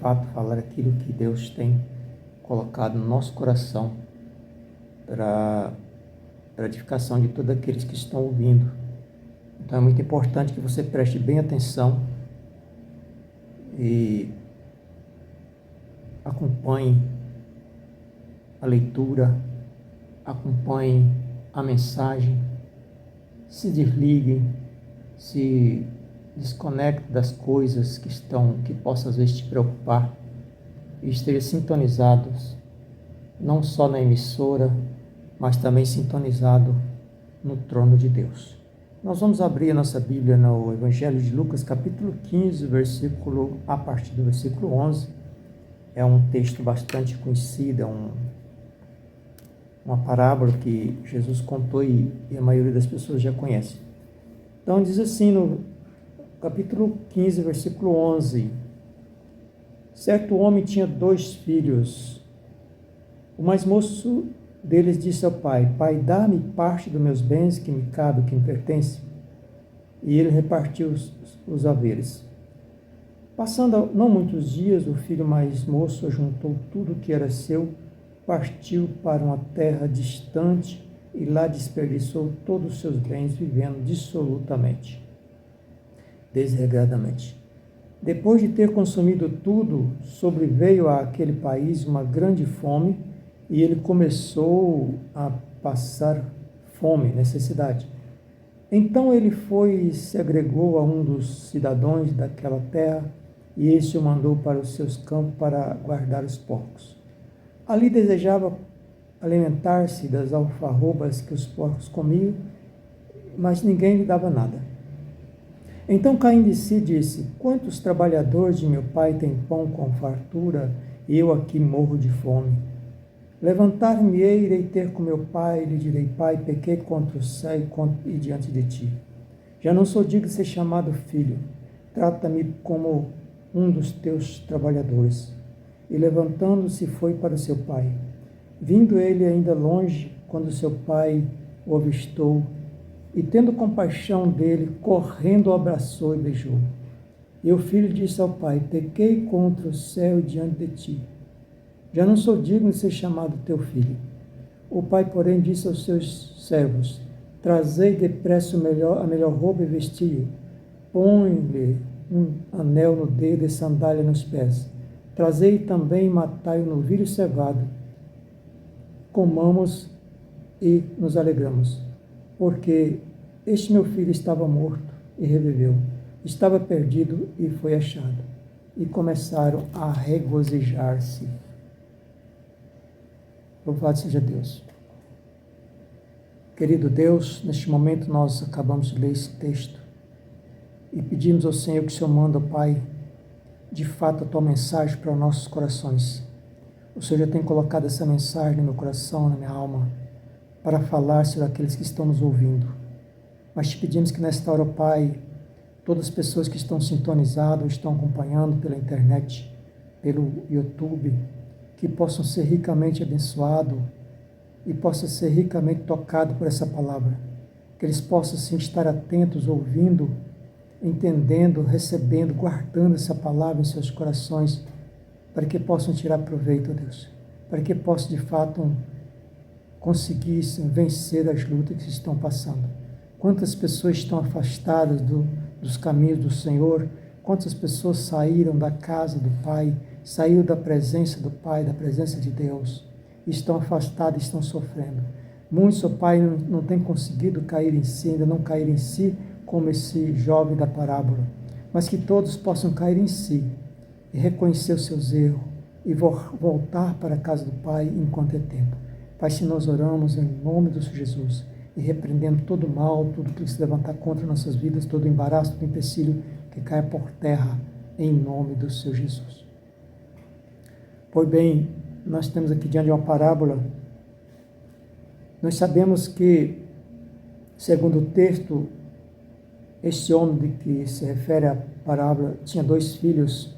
fato falar aquilo que Deus tem colocado no nosso coração para a edificação de todos aqueles que estão ouvindo. Então é muito importante que você preste bem atenção e acompanhe a leitura, acompanhe a mensagem, se desligue, se desconecte das coisas que possam às vezes te preocupar e esteja sintonizados não só na emissora, mas também sintonizado no trono de Deus. Nós vamos abrir a nossa Bíblia no Evangelho de Lucas, capítulo 15, a partir do versículo 11. É um texto bastante conhecido, uma parábola que Jesus contou e a maioria das pessoas já conhece. Então diz assim no capítulo 15, versículo 11: certo homem tinha 2 filhos. O mais moço deles disse ao pai: Pai, dá-me parte dos meus bens que me cabe, que me pertence. E ele repartiu os haveres. Passando não muitos dias, o filho mais moço juntou tudo que era seu, partiu para uma terra distante e lá desperdiçou todos os seus bens, vivendo dissolutamente, desregradamente. Depois de ter consumido tudo, sobreveio àquele país uma grande fome e ele começou a passar fome, necessidade. Então ele foi e se agregou a um dos cidadãos daquela terra e este o mandou para os seus campos para guardar os porcos. Ali desejava alimentar-se das alfarrobas que os porcos comiam, mas ninguém lhe dava nada. Então caindo de si disse: quantos trabalhadores de meu pai têm pão com fartura e eu aqui morro de fome? Levantar-me-ei, irei ter com meu pai, e lhe direi: Pai, pequei contra o céu e diante de ti. Já não sou digno de ser chamado filho. Trata-me como um dos teus trabalhadores. E levantando-se foi para seu pai. Vindo ele ainda longe, quando seu pai o avistou, e tendo compaixão dele, correndo o abraçou e beijou. E o filho disse ao pai: pequei contra o céu e diante de ti. Já não sou digno de ser chamado teu filho. O pai, porém, disse aos seus servos: trazei depressa a melhor roupa e vestiu. Põe-lhe um anel no dedo e sandália nos pés. Trazei também e matai o novilho cevado. Comamos e nos alegramos, porque este meu filho estava morto e reviveu, estava perdido e foi achado. E começaram a regozijar-se. Louvado seja Deus. Querido Deus, neste momento nós acabamos de ler esse texto e pedimos ao Senhor que o Senhor manda, Pai, de fato a Tua mensagem para os nossos corações. O Senhor já tem colocado essa mensagem no meu coração, na minha alma, para falar sobre aqueles que estão nos ouvindo. Mas te pedimos que nesta hora, Pai, todas as pessoas que estão sintonizadas, estão acompanhando pela internet, pelo YouTube, que possam ser ricamente abençoados e possam ser ricamente tocados por essa palavra. Que eles possam sim estar atentos, ouvindo, entendendo, recebendo, guardando essa palavra em seus corações, para que possam tirar proveito, Deus. Para que possam, de fato, conseguir vencer as lutas que estão passando. Quantas pessoas estão afastadas dos caminhos do Senhor, quantas pessoas saíram da casa do Pai, saíram da presença do Pai, da presença de Deus, estão afastados, estão sofrendo. Muitos, ó Pai, não têm conseguido cair em si, ainda não cair em si, como esse jovem da parábola, mas que todos possam cair em si e reconhecer os seus erros e voltar para a casa do Pai enquanto é tempo. Pai, se nós oramos em nome do Senhor Jesus e repreendendo todo o mal, tudo que se levantar contra nossas vidas, todo embaraço, todo empecilho que caia por terra, em nome do Senhor Jesus. Pois bem, nós temos aqui diante de uma parábola. Nós sabemos que, segundo o texto, este homem de que se refere à parábola tinha 2 filhos.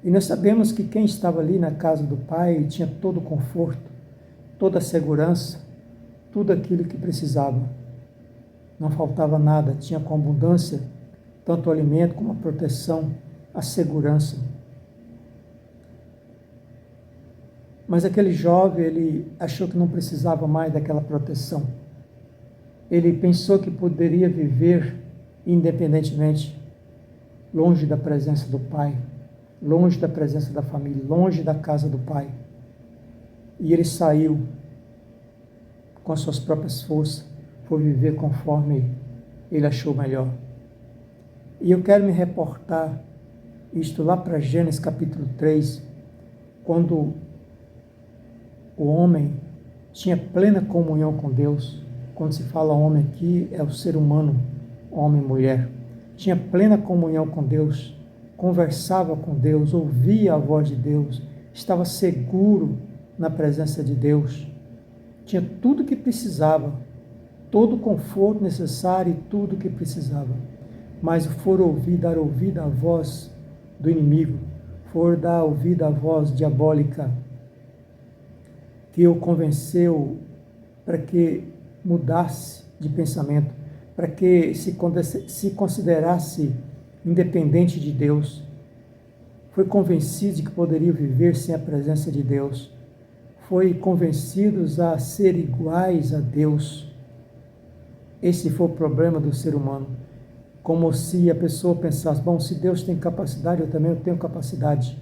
E nós sabemos que quem estava ali na casa do pai tinha todo o conforto, toda a segurança, tudo aquilo que precisava. Não faltava nada, tinha com abundância tanto o alimento como a proteção, a segurança. Mas aquele jovem, ele achou que não precisava mais daquela proteção. Ele pensou que poderia viver independentemente, longe da presença do pai, longe da presença da família, longe da casa do pai. E ele saiu com as suas próprias forças, foi viver conforme ele achou melhor. E eu quero me reportar isto lá para Gênesis capítulo 3, quando o homem tinha plena comunhão com Deus. Quando se fala homem aqui, é o ser humano, homem e mulher. Tinha plena comunhão com Deus, conversava com Deus, ouvia a voz de Deus, estava seguro na presença de Deus. Tinha tudo o que precisava, todo o conforto necessário e tudo o que precisava. Mas dar ouvido à voz do inimigo, dar ouvido à voz diabólica, que o convenceu para que mudasse de pensamento, para que se considerasse independente de Deus. Foi convencido de que poderia viver sem a presença de Deus. Foi convencidos a ser iguais a Deus. Esse foi o problema do ser humano. Como se a pessoa pensasse, bom, se Deus tem capacidade, eu também tenho capacidade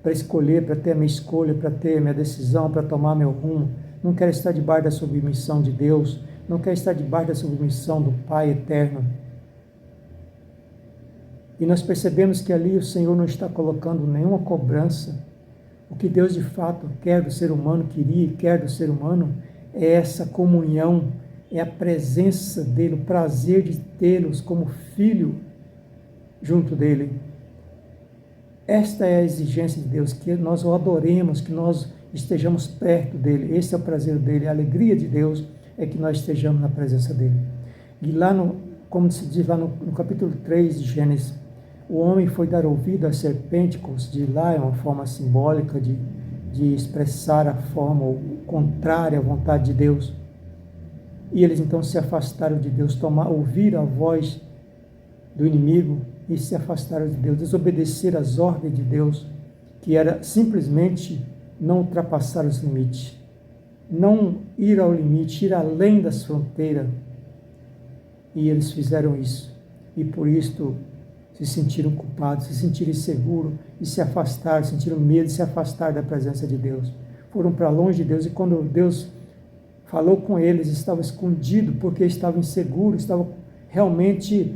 para escolher, para ter a minha escolha, para ter a minha decisão, para tomar meu rumo. Não quero estar debaixo da submissão de Deus, não quero estar debaixo da submissão do Pai eterno. E nós percebemos que ali o Senhor não está colocando nenhuma cobrança. O que Deus de fato quer do ser humano, queria e quer do ser humano, é essa comunhão, é a presença dele, o prazer de tê-los como filho junto dele. Esta é a exigência de Deus, que nós o adoremos, que nós estejamos perto dele. Esse é o prazer dele, a alegria de Deus é que nós estejamos na presença dele. E lá, como se diz lá no capítulo 3 de Gênesis, o homem foi dar ouvido à serpente, como se diz lá, é uma forma simbólica de expressar a forma contrária à vontade de Deus. E eles então se afastaram de Deus, ouviram a voz do inimigo e se afastaram de Deus, desobedeceram às ordens de Deus, que era simplesmente não ultrapassar os limites, não ir ao limite, ir além das fronteiras. E eles fizeram isso, e por isso se sentiram culpados, se sentiram inseguros e se afastaram, sentiram medo de se afastar da presença de Deus. Foram para longe de Deus, e quando Deus falou com eles, estavam escondidos porque estavam inseguros, estavam realmente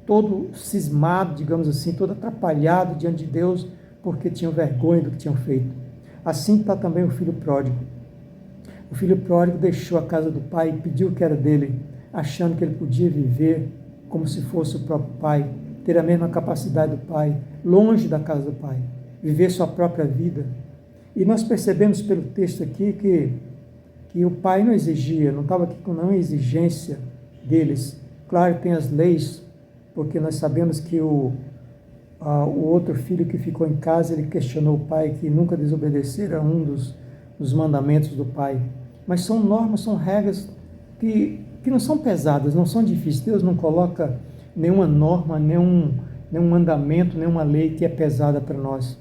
todo cismado, digamos assim, todo atrapalhado diante de Deus, porque tinham vergonha do que tinham feito. Assim está também o filho pródigo. O filho pródigo deixou a casa do pai e pediu o que era dele, achando que ele podia viver como se fosse o próprio pai, ter a mesma capacidade do pai, longe da casa do pai, viver sua própria vida. E nós percebemos pelo texto aqui que o pai não exigia, não estava aqui com nenhuma exigência deles. Claro, tem as leis, porque nós sabemos que o outro filho que ficou em casa, ele questionou o pai que nunca desobedecera um dos mandamentos do pai. Mas são normas, são regras que não são pesadas, não são difíceis. Deus não coloca nenhuma norma, nenhum mandamento, nenhuma lei que é pesada para nós.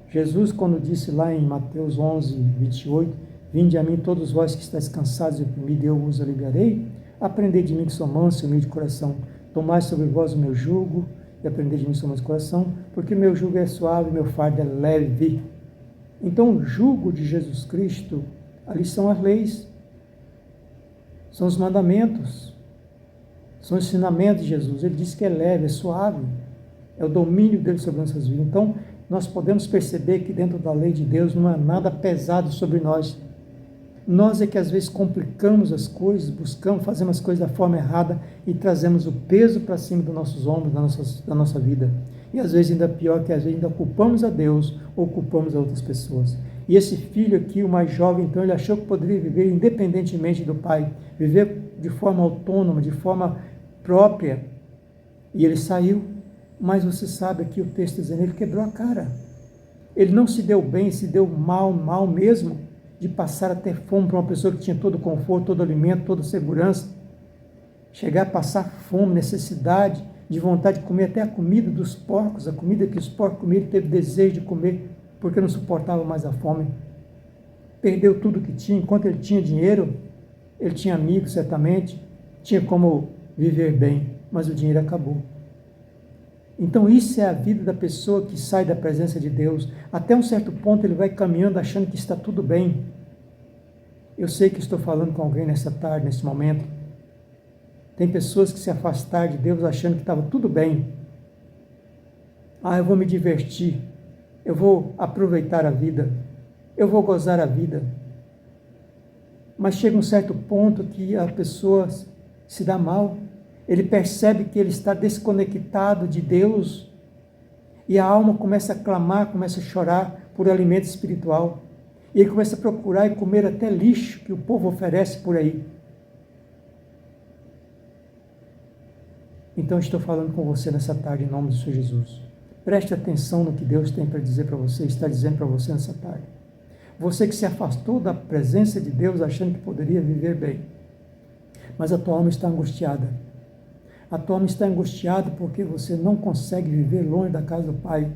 Jesus, quando disse lá em Mateus 11, 28, vinde a mim todos vós que estáis cansados e oprimidos, eu vos aliviarei. Aprendei de mim que sou manso e humilde de coração. Tomai sobre vós o meu jugo e aprendei de mim que sou manso de coração, porque meu jugo é suave e meu fardo é leve. Então, o jugo de Jesus Cristo, ali são as leis, são os mandamentos, são os ensinamentos de Jesus. Ele disse que é leve, é suave, é o domínio dele sobre nossas vidas. Então, nós podemos perceber que dentro da lei de Deus não há nada pesado sobre nós. Nós é que às vezes complicamos as coisas, buscamos, fazemos as coisas da forma errada e trazemos o peso para cima dos nossos ombros, da nossa vida. E às vezes ainda pior, que às vezes ainda culpamos a Deus ou culpamos a outras pessoas. E esse filho aqui, o mais jovem, então ele achou que poderia viver independentemente do pai, viver de forma autônoma, de forma própria. E ele saiu, mas você sabe aqui o texto dizendo, ele quebrou a cara. Ele não se deu bem, se deu mal mesmo, de passar a ter fome para uma pessoa que tinha todo o conforto, todo o alimento, toda a segurança. Chegar a passar fome, necessidade de vontade de comer até a comida dos porcos, a comida que os porcos comiam, ele teve desejo de comer, porque não suportava mais a fome. Perdeu tudo que tinha. Enquanto ele tinha dinheiro, ele tinha amigos, certamente, tinha como viver bem, mas o dinheiro acabou. Então isso é a vida da pessoa que sai da presença de Deus. Até um certo ponto ele vai caminhando achando que está tudo bem. Eu sei que estou falando com alguém nessa tarde, nesse momento. Tem pessoas que se afastaram de Deus achando que estava tudo bem. Eu vou me divertir, eu vou aproveitar a vida, eu vou gozar a vida. Mas chega um certo ponto que a pessoa se dá mal. Ele percebe que ele está desconectado de Deus e a alma começa a clamar, começa a chorar por alimento espiritual. E ele começa a procurar e comer até lixo que o povo oferece por aí. Então eu estou falando com você nessa tarde em nome do Senhor Jesus. Preste atenção no que Deus tem para dizer para você, está dizendo para você nessa tarde. Você que se afastou da presença de Deus achando que poderia viver bem, mas a tua alma está angustiada. A tua alma está angustiada porque você não consegue viver longe da casa do Pai.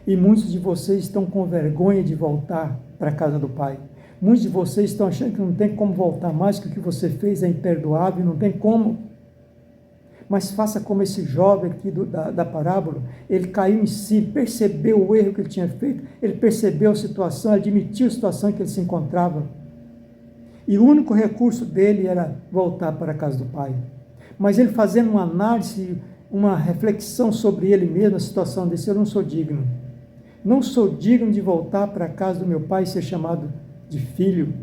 E muitos de vocês estão com vergonha de voltar para a casa do Pai. Muitos de vocês estão achando que não tem como voltar mais, que o que você fez é imperdoável, não tem como. Mas faça como esse jovem aqui da parábola, ele caiu em si, percebeu o erro que ele tinha feito, ele percebeu a situação, admitiu a situação em que ele se encontrava. E o único recurso dele era voltar para a casa do Pai. Mas ele fazendo uma análise, uma reflexão sobre ele mesmo, a situação desse, eu não sou digno. Não sou digno de voltar para a casa do meu pai e ser chamado de filho.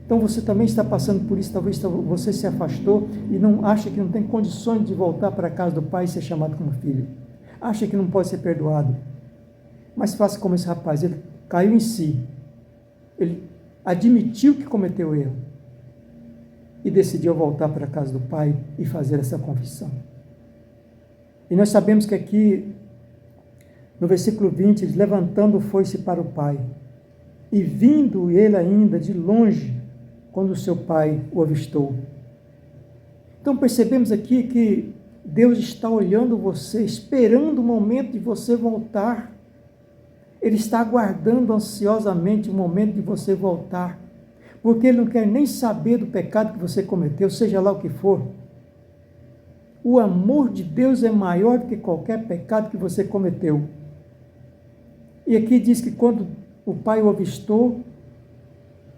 Então você também está passando por isso, talvez você se afastou e não acha que não tem condições de voltar para a casa do pai e ser chamado como filho. Acha que não pode ser perdoado. Mas faça como esse rapaz, ele caiu em si. Ele admitiu que cometeu erro e decidiu voltar para a casa do pai e fazer essa confissão. E nós sabemos que aqui, no versículo 20, diz, levantando foi-se para o pai, e vindo ele ainda de longe, quando o seu pai o avistou. Então percebemos aqui que Deus está olhando você, esperando o momento de você voltar. Ele está aguardando ansiosamente o momento de você voltar, porque Ele não quer nem saber do pecado que você cometeu, seja lá o que for. O amor de Deus é maior do que qualquer pecado que você cometeu. E aqui diz que quando o pai o avistou,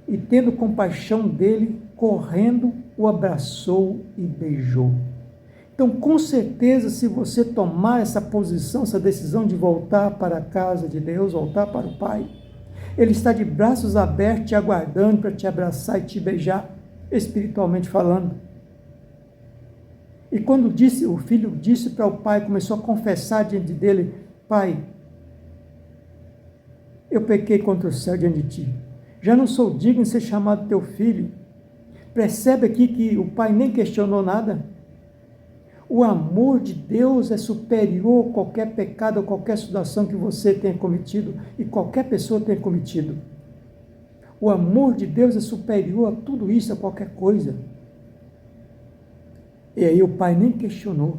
e tendo compaixão dele, correndo, o abraçou e beijou. Então, com certeza, se você tomar essa posição, essa decisão de voltar para a casa de Deus, voltar para o Pai, Ele está de braços abertos, te aguardando para te abraçar e te beijar, espiritualmente falando. E quando o filho disse para o pai, começou a confessar diante dele, pai, eu pequei contra o céu diante de ti. Já não sou digno de ser chamado teu filho. Percebe aqui que o pai nem questionou nada. O amor de Deus é superior a qualquer pecado, a qualquer situação que você tenha cometido e qualquer pessoa tenha cometido. O amor de Deus é superior a tudo isso, a qualquer coisa. E aí o pai nem questionou.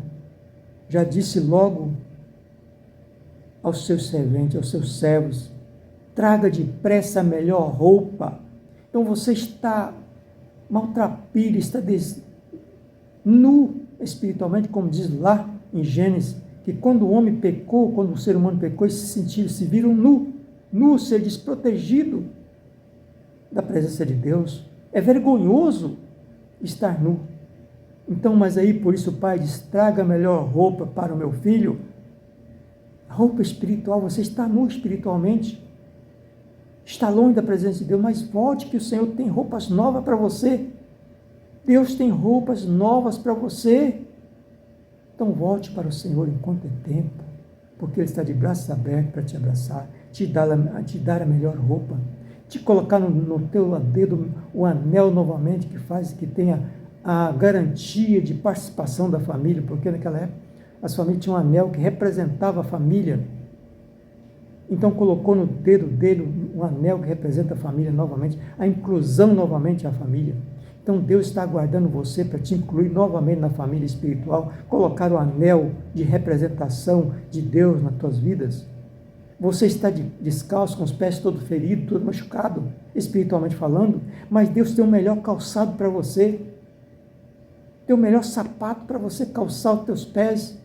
Já disse logo aos seus serventes, aos seus servos, traga depressa a melhor roupa. Então você está maltrapilho, está nu espiritualmente, como diz lá em Gênesis, que quando o homem pecou, quando o ser humano pecou, se viram nu, ser desprotegido da presença de Deus. É vergonhoso estar nu. Então, mas aí por isso o pai diz, traga a melhor roupa para o meu filho. Roupa espiritual, você está nu espiritualmente. Está longe da presença de Deus, mas volte que o Senhor tem roupas novas para você. Deus tem roupas novas para você. Então volte para o Senhor enquanto é tempo, porque Ele está de braços abertos para te abraçar, te dar a melhor roupa, te colocar no teu dedo o anel novamente que faz que tenha a garantia de participação da família, porque naquela época as famílias tinham um anel que representava a família. Então colocou no dedo dele um anel que representa a família novamente, a inclusão novamente à família. Então Deus está aguardando você para te incluir novamente na família espiritual, colocar o anel de representação de Deus nas tuas vidas. Você está descalço, com os pés todo ferido, todo machucado, espiritualmente falando, mas Deus tem o melhor calçado para você, tem o melhor sapato para você calçar os teus pés.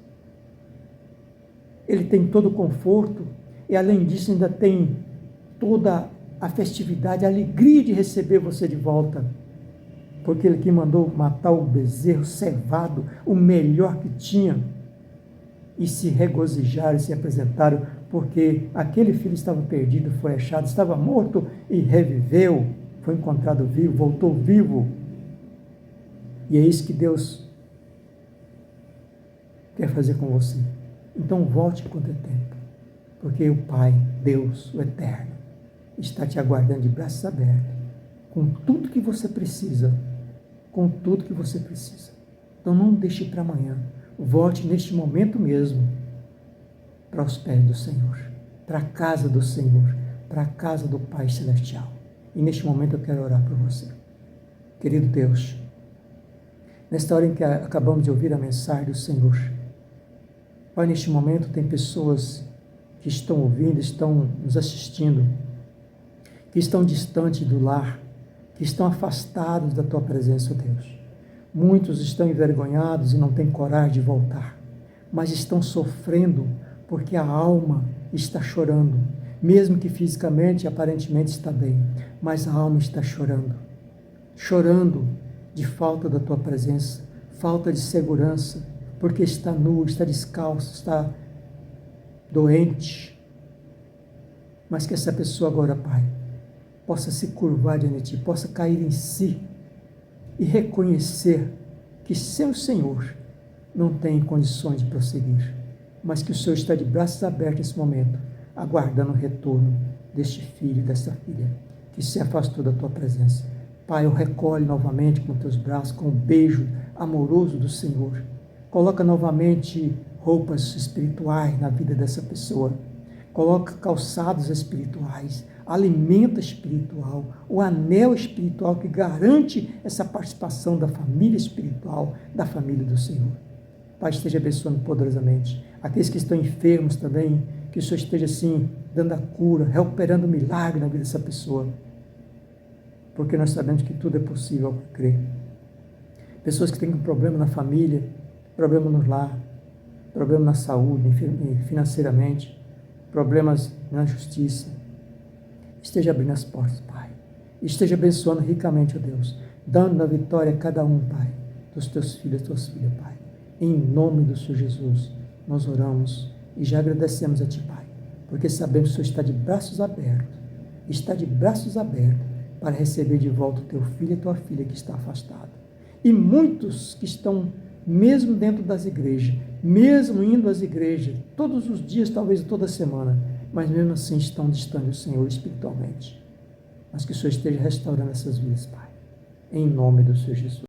Ele tem todo o conforto e, além disso, ainda tem toda a festividade, a alegria de receber você de volta, porque Ele que mandou matar o bezerro cevado, o melhor que tinha, e se regozijaram e se apresentaram, porque aquele filho estava perdido, foi achado, estava morto e reviveu, foi encontrado vivo, voltou vivo. E é isso que Deus quer fazer com você. Então volte quanto é tempo, porque o Pai, Deus, o Eterno, está te aguardando de braços abertos, com tudo que você precisa, com tudo que você precisa. Então não deixe para amanhã, volte neste momento mesmo para os pés do Senhor, para a casa do Senhor, para a casa do Pai Celestial. E neste momento eu quero orar por você. Querido Deus, nesta hora em que acabamos de ouvir a mensagem do Senhor, Pai, neste momento tem pessoas que estão ouvindo, estão nos assistindo, que estão distantes do lar, que estão afastados da Tua presença, ó Deus. Muitos estão envergonhados e não têm coragem de voltar, mas estão sofrendo porque a alma está chorando, mesmo que fisicamente, aparentemente está bem, mas a alma está chorando, chorando de falta da Tua presença, falta de segurança, porque está nu, está descalço, está doente. Mas que essa pessoa agora, Pai, possa se curvar diante de Ti, possa cair em si e reconhecer que seu Senhor não tem condições de prosseguir, mas que o Senhor está de braços abertos nesse momento, aguardando o retorno deste filho e desta filha que se afastou da Tua presença. Pai, eu recolho novamente com Teus braços, com o beijo amoroso do Senhor. Coloca novamente roupas espirituais na vida dessa pessoa. Coloca calçados espirituais, alimento espiritual, o anel espiritual que garante essa participação da família espiritual, da família do Senhor. Pai, esteja abençoando poderosamente aqueles que estão enfermos também, que o Senhor esteja assim, dando a cura, recuperando o milagre na vida dessa pessoa, porque nós sabemos que tudo é possível ao crer. Pessoas que têm um problema na família, problema no lar, problema na saúde, financeiramente, problemas na justiça, esteja abrindo as portas, Pai, esteja abençoando ricamente, ó Deus, dando a vitória a cada um, Pai, dos Teus filhos e Tuas filhas, Pai. Em nome do Senhor Jesus, nós oramos e já agradecemos a Ti, Pai, porque sabemos que o Senhor está de braços abertos para receber de volta o Teu filho e Tua filha que está afastado. E muitos que estão mesmo dentro das igrejas, mesmo indo às igrejas, todos os dias, talvez toda semana, mas mesmo assim estão distantes do Senhor espiritualmente. Mas que o Senhor esteja restaurando essas vidas, Pai, em nome do Senhor Jesus.